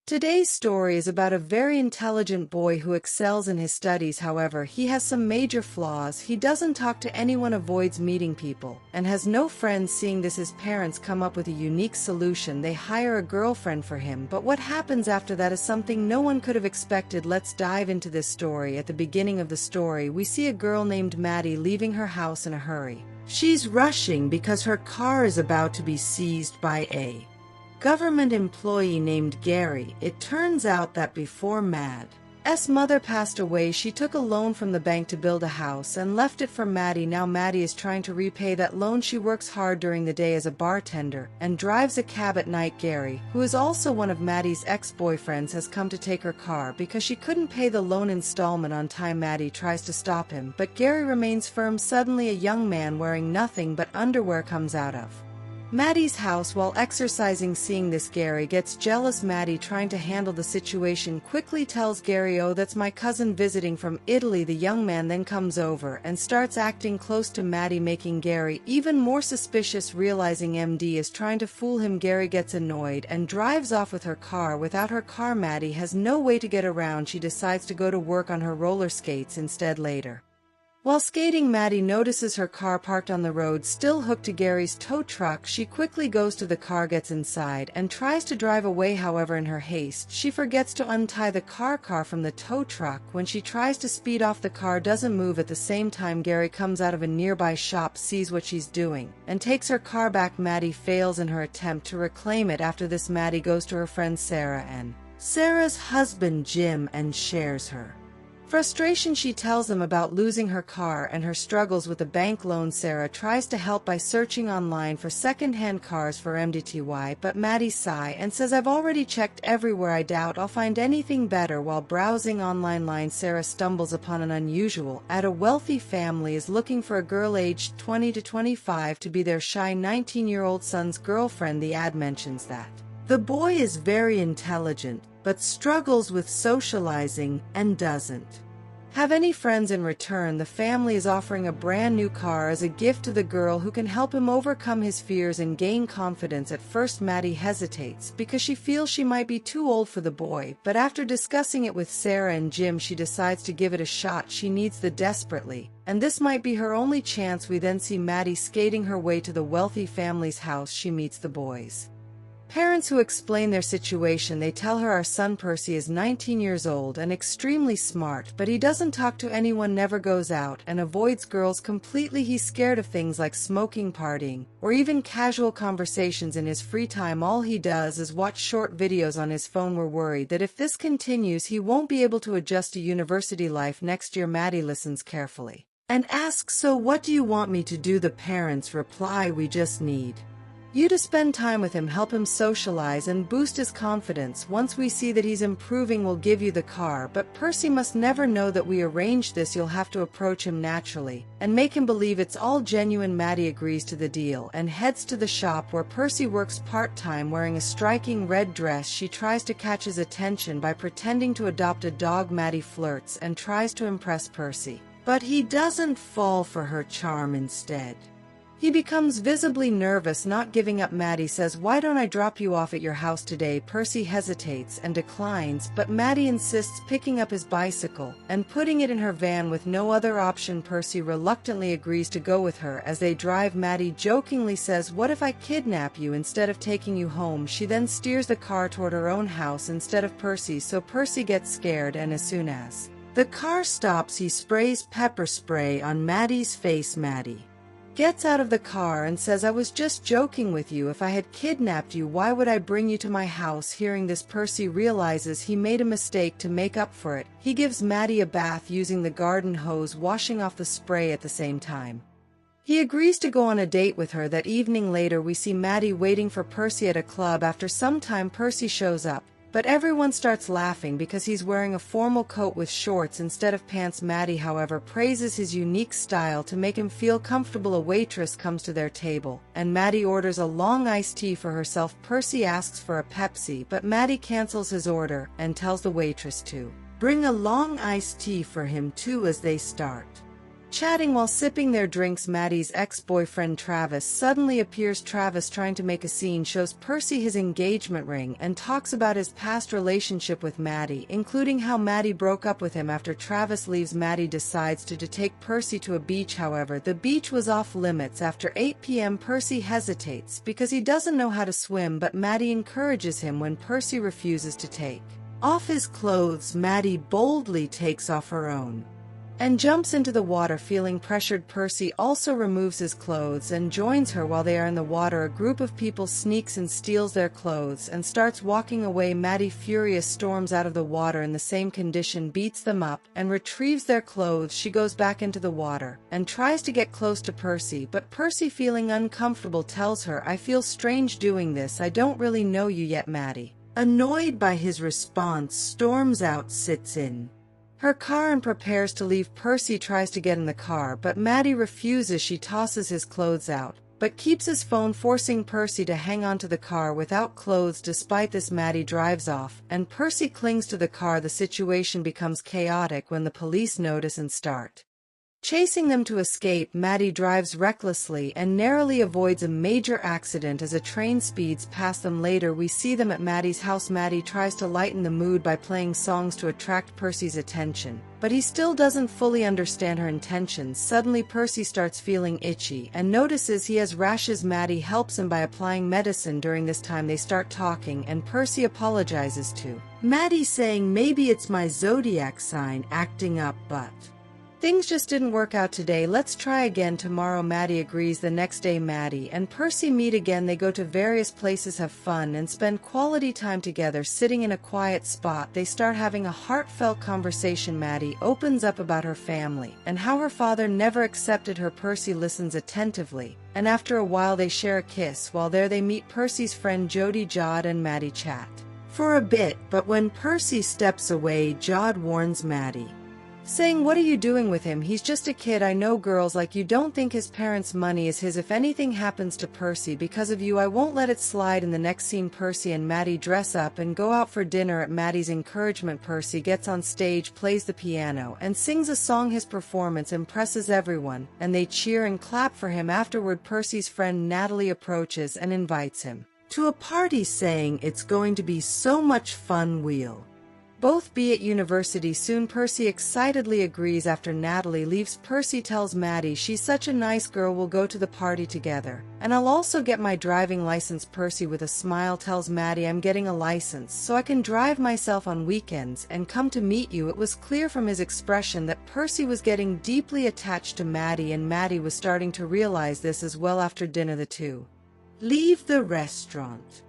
Today's story is about a very intelligent boy who excels in his studies. However, he has some major flaws. He doesn't talk to anyone, avoids meeting people, and has no friends. Seeing this, his parents come up with a unique solution. They hire a girlfriend for him, but what happens after that is something no one could have expected. Let's dive into this story. At the beginning of the story, we see a girl named Maddie leaving her house in a hurry. She's rushing because her car is about to be seized by a government employee named Gary. It turns out that before Maddie's mother passed away, she took a loan from the bank to build a house and left it for Maddie. Now Maddie is trying to repay that loan. She works hard during the day as a bartender and drives a cab at night. Gary, who is also one of Maddie's ex-boyfriends, has come to take her car because she couldn't pay the loan installment on time. Maddie tries to stop him, but Gary remains firm. Suddenly, a young man wearing nothing but underwear comes out of Maddie's house while exercising. Seeing this, Gary gets jealous. Maddie, trying to handle the situation, quickly tells Gary, "Oh, that's my cousin visiting from Italy." The young man then comes over and starts acting close to Maddie, making Gary even more suspicious. Realizing MD is trying to fool him, Gary gets annoyed and drives off with her car. Without her car, Maddie has no way to get around. She decides to go to work on her roller skates instead. Later, while skating, Maddie notices her car parked on the road, still hooked to Gary's tow truck. She quickly goes to the car, gets inside, and tries to drive away. However, in her haste, she forgets to untie the car from the tow truck. When she tries to speed off, the car doesn't move. At the same time, Gary comes out of a nearby shop, sees what she's doing, and takes her car back. Maddie fails in her attempt to reclaim it. After this, Maddie goes to her friend Sarah and Sarah's husband Jim and shares her frustration. She tells them about losing her car and her struggles with the bank loan. Sarah tries to help by searching online for second-hand cars for MDTY, but Maddie sighs and says, "I've already checked everywhere. I doubt I'll find anything better." While browsing online, Sarah stumbles upon an unusual ad. A wealthy family is looking for a girl aged 20 to 25 to be their shy 19-year-old son's girlfriend. The ad mentions that the boy is very intelligent, but struggles with socializing and doesn't have any friends. In return, the family is offering a brand new car as a gift to the girl who can help him overcome his fears and gain confidence. At first, Maddie hesitates because she feels she might be too old for the boy, but after discussing it with Sarah and Jim, she decides to give it a shot. She needs the desperately, and this might be her only chance. We then see Maddie skating her way to the wealthy family's house. She meets the boys' parents, who explain their situation. They tell her, "Our son Percy is 19 years old and extremely smart, but he doesn't talk to anyone, never goes out, and avoids girls completely. He's scared of things like smoking, partying, or even casual conversations in his free time. All he does is watch short videos on his phone. We're worried that if this continues, he won't be able to adjust to university life next year." Maddie listens carefully and asks, "So what do you want me to do?" The parents reply, "We just need you to spend time with him, help him socialize, and boost his confidence. Once we see that he's improving, we'll give you the car. But Percy must never know that we arranged this. You'll have to approach him naturally and make him believe it's all genuine." Maddie agrees to the deal and heads to the shop where Percy works part-time. Wearing a striking red dress, she tries to catch his attention by pretending to adopt a dog. Maddie flirts and tries to impress Percy, but he doesn't fall for her charm. Instead, he becomes visibly nervous. Not giving up, Maddie says, "Why don't I drop you off at your house today?" Percy hesitates and declines, but Maddie insists, picking up his bicycle and putting it in her van. With no other option, Percy reluctantly agrees to go with her. As they drive, Maddie jokingly says, "What if I kidnap you instead of taking you home?" She then steers the car toward her own house instead of Percy's, so Percy gets scared, and as soon as the car stops, he sprays pepper spray on Maddie's face. Maddie gets out of the car and says, "I was just joking with you. If I had kidnapped you, why would I bring you to my house?" Hearing this, Percy realizes he made a mistake. To make up for it, he gives Maddie a bath using the garden hose, washing off the spray at the same time. He agrees to go on a date with her that evening. Later, we see Maddie waiting for Percy at a club. After some time, Percy shows up, but everyone starts laughing because he's wearing a formal coat with shorts instead of pants. Maddie, however, praises his unique style to make him feel comfortable. A waitress comes to their table, and Maddie orders a long iced tea for herself. Percy asks for a Pepsi, but Maddie cancels his order and tells the waitress to bring a long iced tea for him too. As they start Chatting while sipping their drinks, Maddie's ex-boyfriend Travis suddenly appears. Travis, trying to make a scene, shows Percy his engagement ring and talks about his past relationship with Maddie, including how Maddie broke up with him after Travis leaves. Maddie decides to take Percy to a beach. However, the beach was off limits after 8 p.m. Percy hesitates because he doesn't know how to swim, but Maddie encourages him. When Percy refuses to take off his clothes, Maddie boldly takes off her own and jumps into the water. Feeling pressured, Percy also removes his clothes and joins her. While they are in the water, a group of people sneaks and steals their clothes and starts walking away. Maddie, furious, storms out of the water in the same condition, beats them up, and retrieves their clothes. She goes back into the water and tries to get close to Percy, but Percy, feeling uncomfortable, tells her, "I feel strange doing this. I don't really know you yet." Maddie, annoyed by his response, storms out, sits in her car and prepares to leave. Percy tries to get in the car, but Maddie refuses. She tosses his clothes out, but keeps his phone, forcing Percy to hang on to the car without clothes. Despite this, Maddie drives off, and Percy clings to the car. The situation becomes chaotic when the police notice and start chasing them. To escape, Maddie drives recklessly and narrowly avoids a major accident as a train speeds past them. Later, we see them at Maddie's house. Maddie tries to lighten the mood by playing songs to attract Percy's attention, but he still doesn't fully understand her intentions. Suddenly, Percy starts feeling itchy and notices he has rashes. Maddie helps him by applying medicine. During this time, they start talking, and Percy apologizes to Maddie, saying, "Maybe it's my zodiac sign acting up, but things just didn't work out today. Let's try again tomorrow." Maddie agrees. The next day, Maddie and Percy meet again. They go to various places, have fun, and spend quality time together. Sitting in a quiet spot, they start having a heartfelt conversation. Maddie opens up about her family and how her father never accepted her. Percy listens attentively, and after a while they share a kiss. While there, they meet Percy's friend Jody. Jod and Maddie chat for a bit, but when Percy steps away, Jod warns Maddie, saying, "What are you doing with him? He's just a kid. I know girls like you don't think his parents' money is his. If anything happens to Percy because of you, I won't let it slide." In the next scene, Percy and Maddie dress up and go out for dinner. At Maddie's encouragement, Percy gets on stage, plays the piano, and sings a song. His performance impresses everyone, and they cheer and clap for him. Afterward, Percy's friend Natalie approaches and invites him to a party, saying, "It's going to be so much fun. We'll both be at university soon." Percy excitedly agrees. After Natalie leaves, Percy tells Maddie she's such a nice girl, we'll go to the party together, and I'll also get my driving license. Percy, with a smile, tells Maddie, "I'm getting a license so I can drive myself on weekends and come to meet you." It was clear from his expression that Percy was getting deeply attached to Maddie, and Maddie was starting to realize this as well. After dinner, the two leave the restaurant,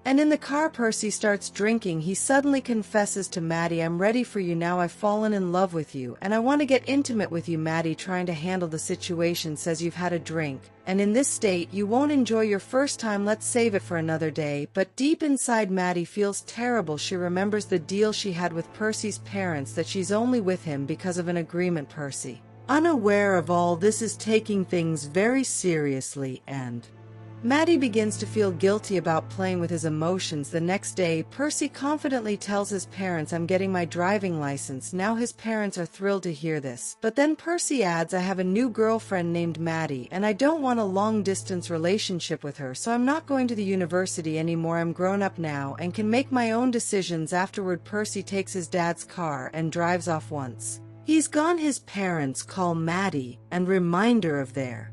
and in the car, Percy starts drinking. He suddenly confesses to Maddie, "I'm ready for you now. I've fallen in love with you, and I want to get intimate with you." Maddie, trying to handle the situation, says, "You've had a drink, and in this state, you won't enjoy your first time. Let's save it for another day." But deep inside, Maddie feels terrible. She remembers the deal she had with Percy's parents, that she's only with him because of an agreement. Percy, unaware of all this, is taking things very seriously, and Maddie begins to feel guilty about playing with his emotions. The next day, Percy confidently tells his parents, "I'm getting my driving license now." His parents are thrilled to hear this, but then Percy adds, "I have a new girlfriend named Maddie, and I don't want a long-distance relationship with her, so I'm not going to the university anymore. I'm grown up now and can make my own decisions." Afterward, Percy takes his dad's car and drives off. Once he's gone, his parents call Maddie and reminder of their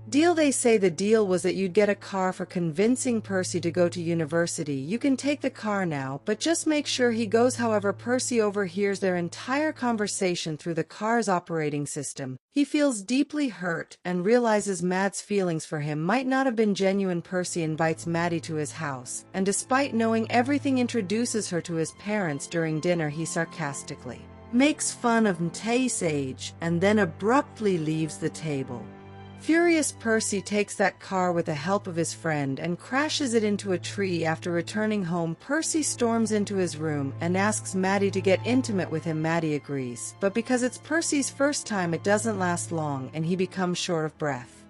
deal. They say the deal was that you'd get a car for convincing Percy to go to university. "You can take the car now, but just make sure he goes." However, Percy overhears their entire conversation through the car's operating system. He feels deeply hurt and realizes Madd's feelings for him might not have been genuine. Percy invites Maddie to his house, and despite knowing everything, introduces her to his parents. During dinner, he sarcastically makes fun of Mtay's age and then abruptly leaves the table. Furious, Percy takes that car with the help of his friend and crashes it into a tree. After returning home, Percy storms into his room and asks Maddie to get intimate with him. Maddie agrees, but because it's Percy's first time, it doesn't last long and he becomes short of breath.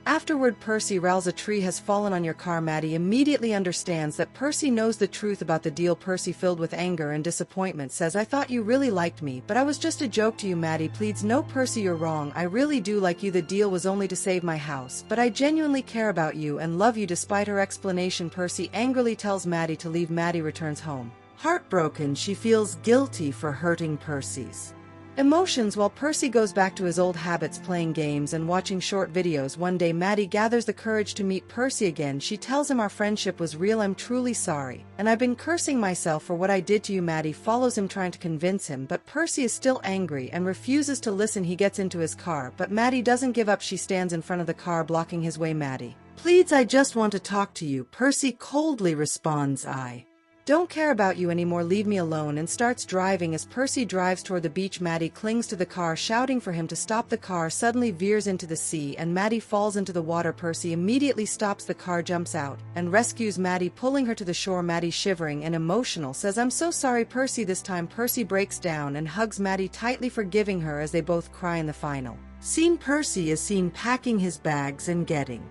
Afterward, Percy rallies, "A tree has fallen on your car." Maddie immediately understands that Percy knows the truth about the deal. Percy, filled with anger and disappointment, says, "I thought you really liked me, but I was just a joke to you." Maddie pleads, "No, Percy, you're wrong. I really do like you. The deal was only to save my house, but I genuinely care about you and love you." Despite her explanation, Percy angrily tells Maddie to leave. Maddie returns home. Heartbroken, she feels guilty for hurting Percy's emotions while Percy goes back to his old habits, playing games and watching short videos. One day, Maddie gathers the courage to meet Percy again. She tells him, "Our friendship was real. I'm truly sorry, and I've been cursing myself for what I did to you." Maddie follows him, trying to convince him, but Percy is still angry and refuses to listen. He gets into his car, but Maddie doesn't give up. She stands in front of the car, blocking his way. Maddie pleads, "I just want to talk to you." Percy coldly responds, "I don't care about you anymore, leave me alone," and starts driving. As Percy drives toward the beach, Maddie clings to the car, shouting for him to stop. The car suddenly veers into the sea and Maddie falls into the water. Percy immediately stops the car, jumps out, and rescues Maddie, pulling her to the shore. Maddie, shivering and emotional, says, "I'm so sorry, Percy." This time, Percy breaks down and hugs Maddie tightly, forgiving her. As they both cry in the final scene, Percy is seen packing his bags and getting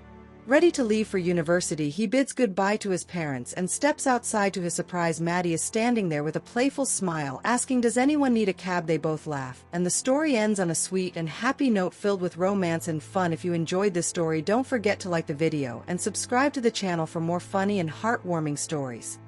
ready to leave for university. He bids goodbye to his parents and steps outside. To his surprise, Maddie is standing there with a playful smile, asking, "Does anyone need a cab?" They both laugh, and the story ends on a sweet and happy note filled with romance and fun. If you enjoyed this story, don't forget to like the video and subscribe to the channel for more funny and heartwarming stories.